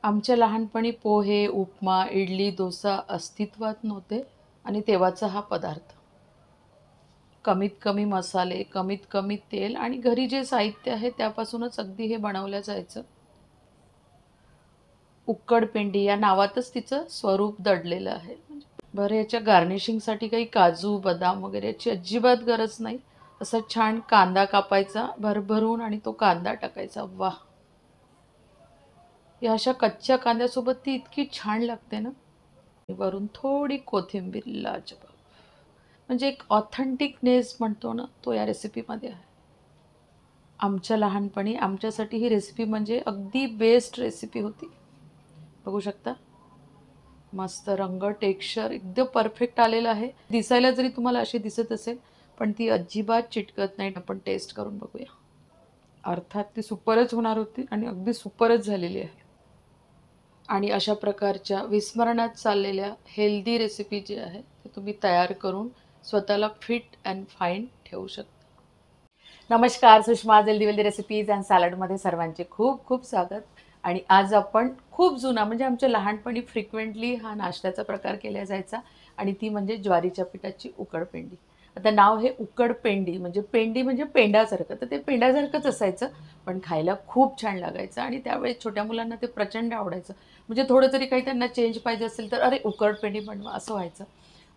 आमच्या लहानपणी पोहे, उपमा, इडली, डोसा अस्तित्वात नव्हते आणि तेव्हाचा हा पदार्थ. कमीत कमी मसाले, कमीत कमी तेल आणि घरी जे साहित्य आहे त्यापासूनच अगदी हे बनवलं जायचं. उक्कड पेंडी या नावातच तिचं स्वरूप दडलेलं आहे. बरं, याच्या गार्निशिंगसाठी काही काजू, बदाम वगैरे याची अजिबात गरज नाही. असा छान कांदा कापायचा भरभरून आणि तो कांदा टाकायचा. वाह! या अशा कच्च्या कांद्यासोबत ती इतकी छान लागते ना. वरून थोडी कोथिंबीर, लाजवाब. म्हणजे एक ऑथेंटिकनेस म्हणतो ना, तो या रेसिपीमध्ये आहे. आमच्या लहानपणी आमच्यासाठी ही रेसिपी म्हणजे अगदी बेस्ट रेसिपी होती. बघू शकता, मस्त रंग, टेक्स्चर एकदम परफेक्ट आलेलं आहे. दिसायला जरी तुम्हाला अशी दिसत असेल, पण ती अजिबात चिटकत नाही. आपण टेस्ट करून बघूया. अर्थात ती सुपरच होणार होती आणि अगदी सुपरच झालेली आहे. आणि अशा प्रकारच्या विस्मरणात चाललेल्या हेल्दी रेसिपी जी आहे ते तुम्ही तयार करून स्वतःला फिट अँड फाईन ठेवू शकता. नमस्कार, सुषमा हेल्दी रेसिपीज अँड सॅलडमध्ये सर्वांचे खूप खूप स्वागत. आणि आज आपण खूप जुना म्हणजे आमच्या लहानपणी फ्रिक्वेंटली हा नाश्त्याचा प्रकार केला जायचा आणि ती म्हणजे ज्वारीच्या पिठाची उकडपेंडी. आता नाव हे उकडपेंडी म्हणजे पेंडी म्हणजे पेंडासारखं, तर ते पेंडासारखंच असायचं, पण खायला खूप छान लागायचं आणि त्यावेळेस छोट्या मुलांना ते प्रचंड आवडायचं. म्हणजे थोडं जरी काही त्यांना चेंज पाहिजे असेल तर अरे उकडपेंडी बनवा असं व्हायचं.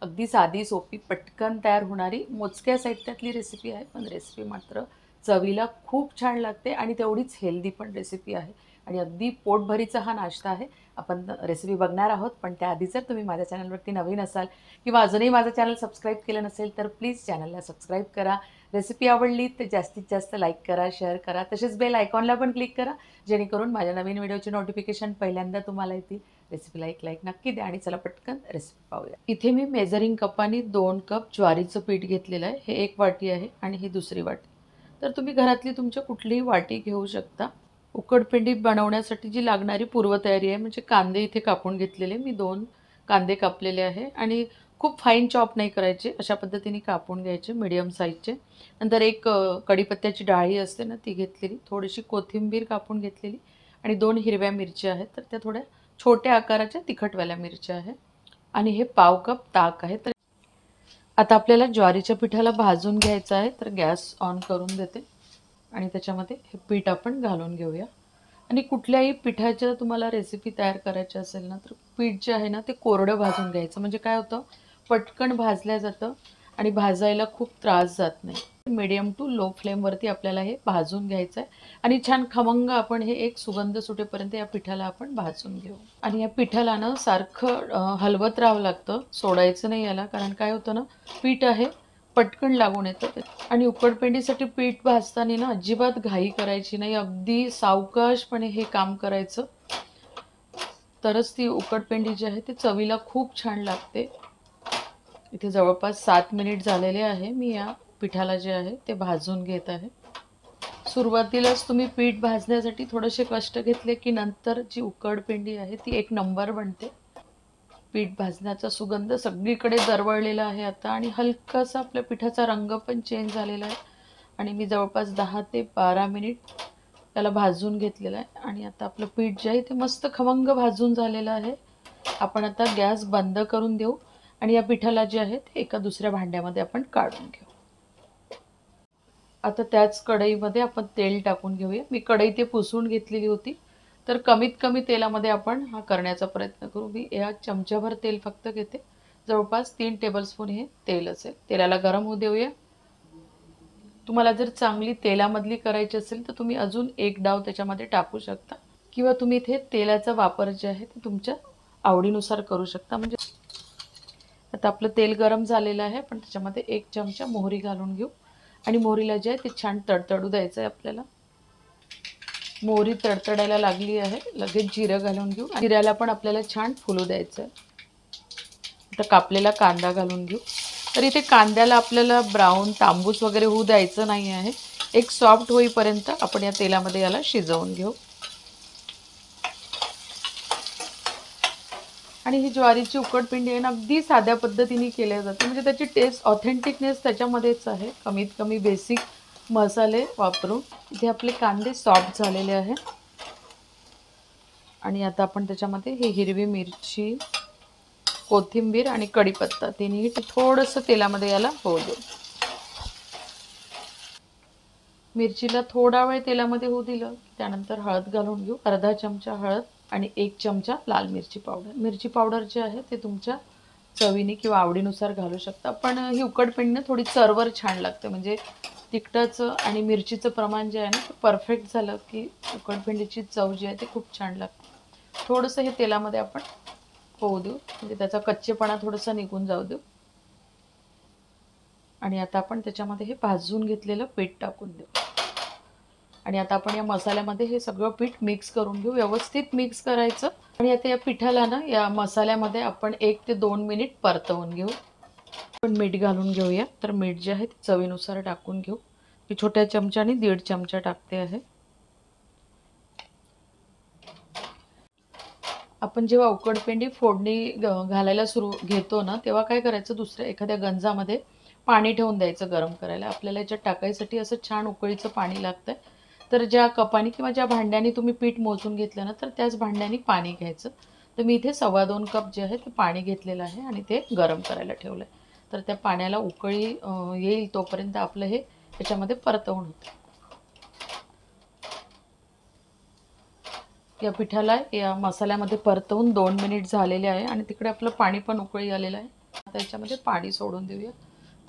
अगदी साधी, सोपी, पटकन तयार होणारी मोजक्या साहित्यातली रेसिपी आहे, पण रेसिपी मात्र चवीला खूप छान लागते आणि तेवढीच हेल्दी पण रेसिपी आहे आणि अगदी पोटभरीचा हा नाश्ता आहे. आपण रेसिपी बघणार आहोत, पण त्याआधी जर तुम्ही माझ्या चॅनलवरती नवीन असाल किंवा अजूनही माझं चॅनल सबस्क्राईब केलं नसेल तर प्लीज चॅनलला सबस्क्राईब करा. रेसिपी आवडली तर जास्तीत जास्त लाईक करा, शेअर करा, तसेच बेल आयकॉनला पण क्लिक करा, जेणेकरून माझ्या नवीन व्हिडिओची नोटिफिकेशन पहिल्यांदा तुम्हाला येतील. रेसिपीला एक लाईक नक्की द्या आणि चला पटकन रेसिपी पाहूया. इथे मी मेजरिंग कपाने 2 कप ज्वारीचं पीठ घेतलेलं आहे. हे 1 वाटी आहे आणि ही दुसरी वाटी. तर तुम्ही घरातली तुमच्या कुठलीही वाटी घेऊ शकता. उकडपेंडी बनवण्यासाठी जी लागणारी पूर्वतयारी आहे म्हणजे कांदे इथे कापून घेतलेले मी 2 कांदे कापलेले आहे आणि खूप फाईन चॉप नाही करायचे, अशा पद्धतीने कापून घ्यायचे मीडियम साईजचे. नंतर एक कढीपत्त्याची डाळी असते ना ती घेतलेली, थोडीशी कोथिंबीर कापून घेतलेली आणि 2 हिरव्या मिरच्या आहेत, तर त्या थोड्या छोट्या आकाराच्या तिखटवाल्या मिरच्या आहेत आणि हे पाव कप ताक आहे. तर आता आपल्याला ज्वारीच्या पिठाला भाजून घ्यायचं आहे, तर गॅस ऑन करून देते आणि त्याच्यामध्ये हे पीठ आपण घालून घेऊया. आणि कुठल्याही पिठाच्या तुम्हाला रेसिपी तयार करायची असेल ना, तर पीठ जे आहे ना ते कोरडं भाजून घ्यायचं. म्हणजे काय होतं, पटकन भाजल्या जातं आणि भाजायला खूप त्रास जात नाही. मीडियम टू लो फ्लेमवरती आपल्याला हे भाजून घ्यायचं आहे आणि छान खमंग आपण हे एक सुगंध सुटेपर्यंत या पिठाला आपण भाजून घेऊ. आणि या पिठाला ना सारखं हलवत राहावं लागतं, सोडायचं नाही याला. कारण काय होतं ना, पीठ आहे पटकन लागून येतं. आणि उकडपेंडीसाठी पीठ भाजताना ना अजिबात घाई करायची नाही, अगदी सावकाशपणे हे काम करायचं, तरच ती उकडपेंडी जी आहे ती चवीला खूप छान लागते. इथे जवळपास 7 मिनिट झालेले आहे. मी या पिठाला जे आहे ते भाजून घेत आहे. सुरुवातीलाच तुम्ही पीठ भाजण्यासाठी थोडेसे कष्ट घेतले की नंतर जी उकडपेंडी आहे ती एक नंबर बनते. पीठ भाजण्याचा सुगंध सगळीकडे दरवळलेला आहे आता आणि हलकासा आपल्या पिठाचा रंग पण चेंज झालेला आहे आणि मी जवळपास 10 ते 12 मिनिट त्याला भाजून घेतलेलं आहे. आणि आता आपलं पीठ जे आहे ते मस्त खमंग भाजून झालेलं आहे. आपण आता गॅस बंद करून देऊ आणि या पिठाला जे आहे ते एका दुसऱ्या भांड्यामध्ये आपण काढून घेऊ. आता त्याच कढईमध्ये आपण तेल टाकून घेऊया. मी कढई ते पुसून घेतलेली होती, तर कमीत कमी तेलामध्ये आपण हा करण्याचा प्रयत्न करू. मी या चमच्याभर तेल फक्त घेते, जवळपास 3 टेबलस्पून हे तेल असेल. तेलाला गरम होऊ देऊया. तुम्हाला जर चांगली तेलामधली करायची असेल तर तुम्ही अजून एक डाव त्याच्यामध्ये टाकू शकता किंवा तुम्ही इथे तेलाचा वापर जे आहे ते तुमच्या आवडीनुसार करू शकता. म्हणजे आता आपलं तेल गरम झालेलं आहे, पण त्याच्यामध्ये 1 चमचा मोहरी घालून घेऊ आणि मोहरीला जे आहे ते छान तडतडू द्यायचं आहे आपल्याला. मोहरी तडतडायला लागली आहे, लगेच जिरं घालून घेऊ. जिऱ्याला पण आपल्याला छान फुलू द्यायचं आहे. आता कापलेला कांदा घालून घेऊ. तर इथे कांद्याला आपल्याला ब्राऊन तांबूस वगैरे होऊ द्यायचं नाही आहे. एक सॉफ्ट होईपर्यंत आपण या तेलामध्ये याला शिजवून घेऊ. आणि ही ज्वारीची उकडपेंडी आहे ना अगदी साध्या पद्धतीने केल्या जाते, म्हणजे त्याची टेस्ट ऑथेंटिकनेस त्याच्यामध्येच आहे. कमीत कमी बेसिक मसाले वापरून इथे आपले कांदे सॉफ्ट झालेले आहे आणि आता आपण त्याच्यामध्ये ही हिरवी मिरची, कोथिंबीर आणि कढीपत्ता तिन्ही थोडंसं तेलामध्ये याला होऊ देऊ. मिरचीला थोडा वेळ तेलामध्ये होऊ दिलं. त्यानंतर हळद घालून घेऊ. अर्धा चमचा हळद आणि 1 चमचा लाल मिरची पावडर. मिरची पावडर जे आहे ते तुमच्या चवीने किंवा आवडीनुसार घालू शकता. पण ही उकडपेंडी थोडी चरवर छान लागते. म्हणजे तिखटाचं आणि मिरचीचं प्रमाण जे आहे ना ते परफेक्ट झालं की उकडपेंडीची चव जी आहे ती खूप छान लागते. थोडंसं हे तेलामध्ये आपण होऊ देऊ, म्हणजे त्याचा कच्चेपणा थोडासा निघून जाऊ देऊ. आणि आता आपण त्याच्यामध्ये हे भाजून घेतलेलं पीठ टाकून देऊ. आणि आता आपण या मसाल्यामध्ये हे सगळं पीठ मिक्स करून घेऊ. व्यवस्थित मिक्स करायचं. आणि आता या पिठाला ना या मसाल्यामध्ये आपण 1 ते 2 मिनिट परतवून घेऊ. आपण मीठ घालून घेऊया. तर मीठ जे आहे ते चवीनुसार टाकून घेऊ. मी छोट्या चमच्याने 1.5 चमचा टाकते आहे. आपण जेव्हा उकडपेंडी फोडणी घालायला घेतो ना तेव्हा काय करायचं, दुसऱ्या एखाद्या गंजामध्ये पाणी ठेवून द्यायचं गरम करायला. आपल्याला याच्यात टाकायसाठी असं छान उकळीचं पाणी लागतं. तर ज्या कपाने किंवा ज्या भांड्याने तुम्ही पीठ मोजून घेतलं ना तर त्याच भांड्याने पाणी घ्यायचं. तर मी इथे 2.25 कप जे आहे ते पाणी घेतलेलं आहे आणि ते गरम करायला ठेवलं आहे. तर त्या पाण्याला उकळी येईल तोपर्यंत आपलं हे त्याच्यामध्ये परतवून होतं. या पिठाला या मसाल्यामध्ये परतवून 2 मिनिट झालेले आहे आणि तिकडे आपलं पाणी पण उकळी आलेलं आहे. आता याच्यामध्ये पाणी सोडून देऊया.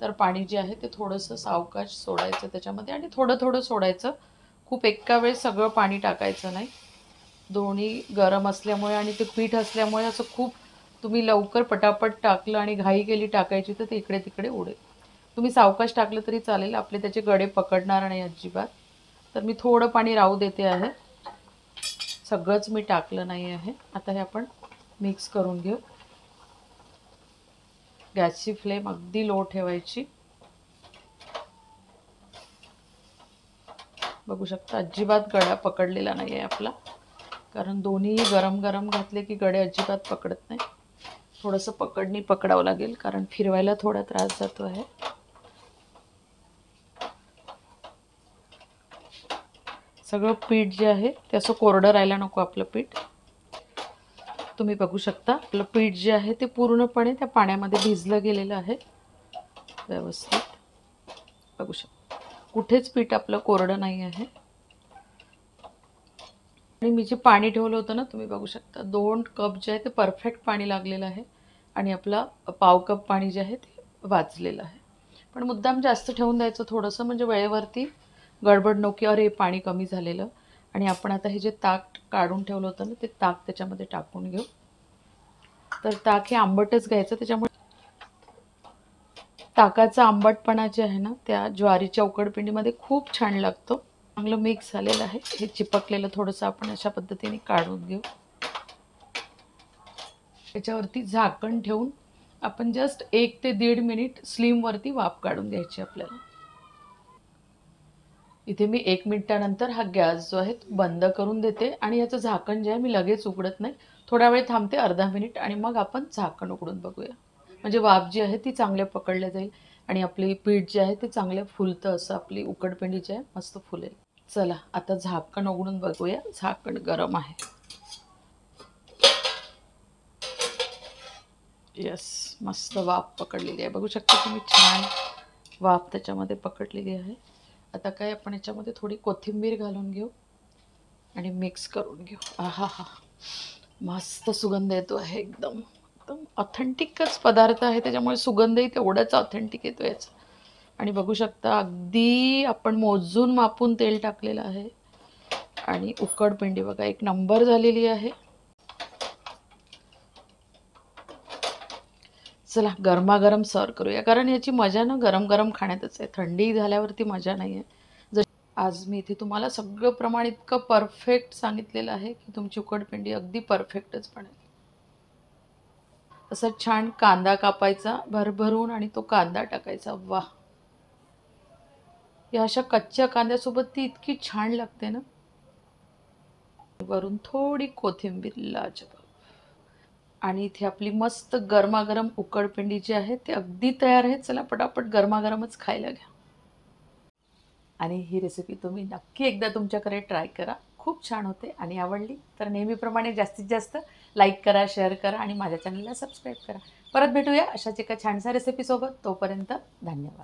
तर पाणी जे आहे ते थोडंसं सावकाश सोडायचं त्याच्यामध्ये आणि थोडं थोडं सोडायचं. खूप एका वेळेस सगळं पाणी टाकायचं नाही. दोन्ही गरम असल्यामुळे आणि ते पीठ असल्यामुळे असं खूप तुम्ही लवकर पटापट टाकलं आणि घाई केली टाकायची तर ते इकडे तिकडे उडेल. तुम्ही सावकाश टाकलं तरी चालेल, आपले त्याचे गडे पकडणार नाही अजिबात. तर मी थोडं पाणी राहू देते आहे. सगळंच मी टाकलं नाही आहे. आता हे आपण मिक्स करून घेऊ. गॅसची फ्लेम अगदी लो ठेवायची. बघू शकता अजिबात गडा पकडलेला नाही आहे आपला, कारण दोन्ही गरम गरम घातले की गडे अजिबात पकडत नाही. थोडंसं पकडावं लागेल कारण फिरवायला थोडा त्रास जातो आहे. सगळं पीठ जे आहे ते असं कोरडं राहायला नको आपलं पीठ. तुम्ही बघू शकता आपलं पीठ जे आहे ते पूर्णपणे त्या पाण्यामध्ये भिजलं गेलेलं आहे व्यवस्थित. बघू शकता कुठेच पीठ आपलं कोरडं नाही आहे. आणि मी जे पाणी ठेवलं होतं ना तुम्ही बघू शकता 2 कप जे आहे ते परफेक्ट पाणी लागलेलं आहे आणि आपला 1/2 कप पाणी जे आहे ते वाचलेलं आहे. पण मुद्दाम जास्त ठेवून द्यायचं थोडंसं, म्हणजे वेळेवरती गडबड नको की अरे पाणी कमी झालेलं. आणि आपण आता हे जे ताक काढून ठेवलं होतं ना ते ताक त्याच्यामध्ये टाकून घेऊ. तर ताक हे आंबटच घ्यायचं, त्याच्यामुळे ताकाचा आंबटपणा जे आहे ना त्या ज्वारीच्या उकडपिंडीमध्ये खूप छान लागतो. चांगलं मिक्स झालेलं आहे. हे चिपकलेलं थोडंसं आपण अशा पद्धतीने काढून घेऊ. त्याच्यावरती झाकण ठेवून आपण जस्ट 1 ते 1.5 मिनिट स्लिमवरती वाफ काढून घ्यायची आपल्याला. इथे मी 1 मिनिटानंतर हा गॅस जो आहे तो बंद करून देते आणि याचं झाकण जे आहे मी लगेच उघडत नाही. थोडा वेळ थांबते, अर्धा मिनिट, आणि मग आपण झाकण उघडून बघूया. म्हणजे वाफ जी आहे ती चांगल्या पकडल्या जाईल आणि आपली पीठ जे आहे ते चांगलं फुलतं, असं आपली उकडपेंडी जी आहे मस्त फुलेल. चला आता झाकण उघडून बघूया. झाकण गरम आहे. यस, मस्त वाफ पकडलेली आहे. बघू शकता तुम्ही, छान वाफ त्याच्यामध्ये पकडलेली आहे. आता काय आपण याच्यामध्ये थोडी कोथिंबीर घालून घेऊ आणि मिक्स करून घेऊ. आहा हा, मस्त सुगंध येतो आहे. एकदम एकदम ऑथेंटिकच पदार्थ आहे, त्याच्यामुळे सुगंधही तेवढाच ऑथेंटिक येतो याचा. आणि बघू शकता अगदी आपण मोजून मापून तेल टाकलेलं आहे आणि उकडपेंडी बघा 1 नंबर झालेली आहे. चला गरमागरम सर्व करूया, कारण याची मजा ना गरम गरम खाण्यातच आहे. थंडी झाल्यावरती मजा नाही आहे. आज मी इथे तुम्हाला सगळं प्रमाण इतकं परफेक्ट सांगितलेलं आहे की तुमची उकडपेंडी अगदी परफेक्टच बनेल. असा छान कांदा कापायचा भरभरून आणि तो कांदा टाकायचा. वाह, या अशा कच्च्या कांद्यासोबत ती इतकी छान लागते ना. वरून थोडी कोथिंबीर, लाजवाब. आणि इथे आपली मस्त गरमागरम उकडपेंडी जी आहे ते अगदी तयार आहे. चला पटापट गरमागरमच खायला घ्या. आणि ही रेसिपी तुम्ही नक्की एकदा तुमच्याकडे ट्राय करा. खूप छान होते आणि आवडली तर नेहमीप्रमाणे जास्तीत जास्त लाईक करा, शेअर करा आणि माझ्या चॅनलला सबस्क्राईब करा. परत भेटूया अशाच एका छानशा रेसिपीसोबत. तोपर्यंत धन्यवाद.